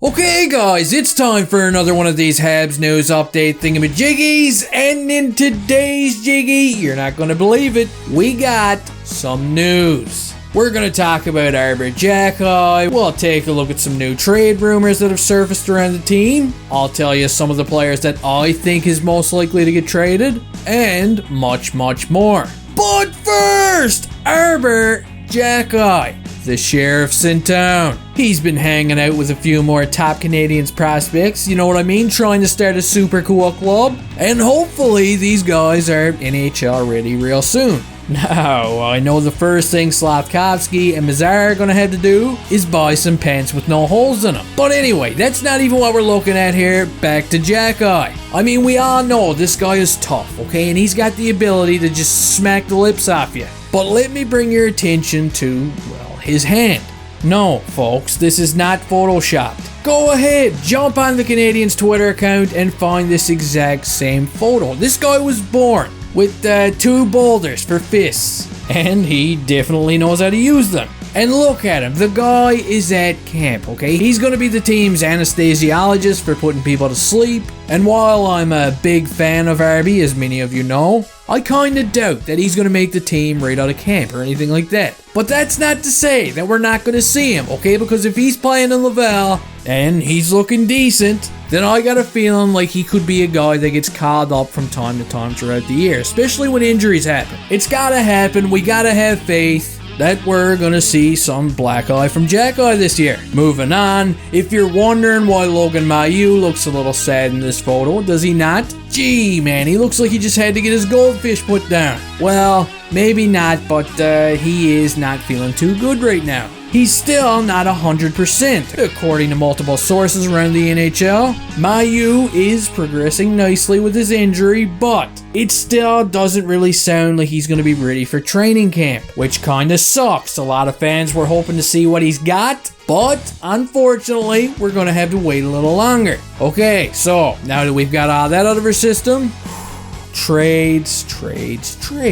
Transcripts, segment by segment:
Okay guys, it's time for another one of these Habs news update thingymajiggys, and in today's jiggy, you're not gonna believe it, we got some news. We're gonna talk about Arber Xhekaj, we'll take a look at some new trade rumors that have surfaced around the team, I'll tell you some of the players that I think is most likely to get traded, and much more. But first, Arber Xhekaj, the sheriff's in town. He's been hanging out with a few more top Canadians prospects, you know what I mean, trying to start a super cool club, and hopefully these guys are NHL ready real soon. Now, I know the first thing Slafkovsky and Mazar are gonna have to do is buy some pants with no holes in them. But anyway, that's not even what we're looking at here. Back to Xhekaj. I mean, we all know this guy is tough, okay, and he's got the ability to just smack the lips off you. But let me bring your attention to, well, his hand. No, folks, this is not photoshopped. Go ahead, jump on the Canadians' Twitter account and find this exact same photo. This guy was born with 2 boulders for fists, and he definitely knows how to use them. And look at him, the guy is at camp, okay? He's gonna be the team's anesthesiologist for putting people to sleep, and while I'm a big fan of Arby, as many of you know, I kinda doubt that he's gonna make the team right out of camp or anything like that. But that's not to say that we're not gonna see him, okay? Because if he's playing in Laval, and he's looking decent, then I got a feeling like he could be a guy that gets called up from time to time throughout the year, especially when injuries happen. It's gotta happen, we gotta have faith that we're gonna see some black eye from Xhekaj this year. Moving on, if you're wondering why Logan Mailloux looks a little sad in this photo, does he not? Gee man, he looks like he just had to get his goldfish put down. Well, maybe not, but he is not feeling too good right now. He's still not 100%. According to multiple sources around the NHL, Mailloux is progressing nicely with his injury, but it still doesn't really sound like he's going to be ready for training camp, which kinda sucks. A lot of fans were hoping to see what he's got, but unfortunately, we're going to have to wait a little longer. Okay, so now that we've got all that out of our system, trades.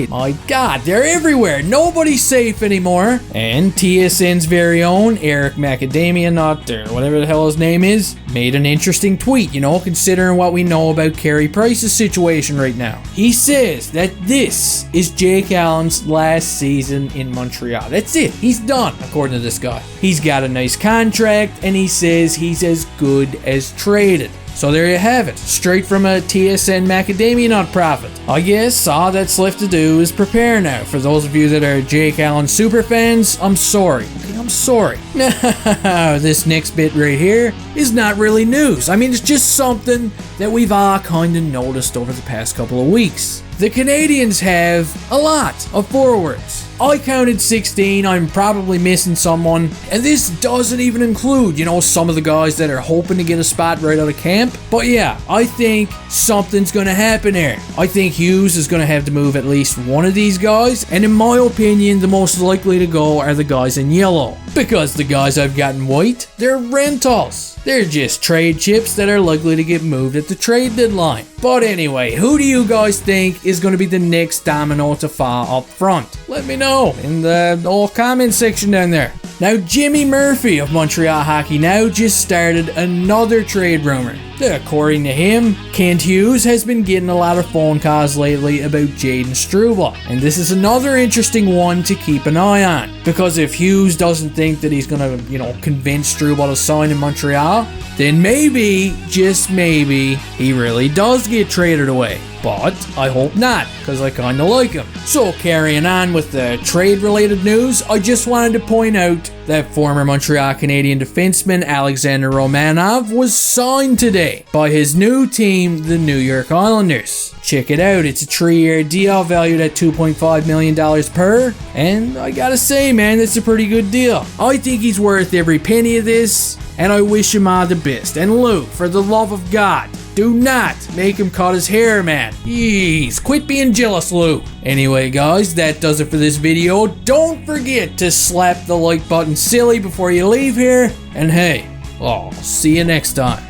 My god, they're everywhere. Nobody's safe anymore. And TSN's very own Eric Macadamia, whatever the hell his name is, made an interesting tweet, you know, considering what we know about Carey Price's situation right now. He says that this is Jake Allen's last season in Montreal. That's it. He's done, according to this guy. He's got a nice contract, and he says he's as good as traded. So there you have it, straight from a TSN Macadamia Nut prophet. I guess all that's left to do is prepare now. For those of you that are Jake Allen super fans, I'm sorry. Okay, I'm sorry. Now, this next bit right here is not really news. I mean, it's just something that we've all kind of noticed over the past couple of weeks. The Canadians have a lot of forwards. I counted 16, I'm probably missing someone, and this doesn't even include, you know, some of the guys that are hoping to get a spot right out of camp. But yeah, I think something's gonna happen here. I think Hughes is gonna have to move at least one of these guys, and in my opinion, the most likely to go are the guys in yellow. Because the guys I've got in white, they're rentals. They're just trade chips that are likely to get moved at the trade deadline. But anyway, who do you guys think is going to be the next domino to fall up front? Let me know in the old comment section down there. Now, Jimmy Murphy of Montreal Hockey Now just started another trade rumor. According to him, Kent Hughes has been getting a lot of phone calls lately about Jayden Struble. And this is another interesting one to keep an eye on. Because if Hughes doesn't think that he's going to, you know, convince Struble to sign in Montreal, then maybe, just maybe, he really does get traded away. But I hope not, because I kinda like him. So carrying on with the trade-related news, I just wanted to point out that former Montreal Canadian defenseman Alexander Romanov was signed today by his new team, the New York Islanders. Check it out, it's a 3-year deal valued at $2.5 million per, and I gotta say, man, that's a pretty good deal. I think he's worth every penny of this, and I wish him all the best. And Lou, for the love of God, do not make him cut his hair, man. Jeez, quit being jealous, Lou. Anyway, guys, that does it for this video. Don't forget to slap the like button silly before you leave here. And hey, I'll see you next time.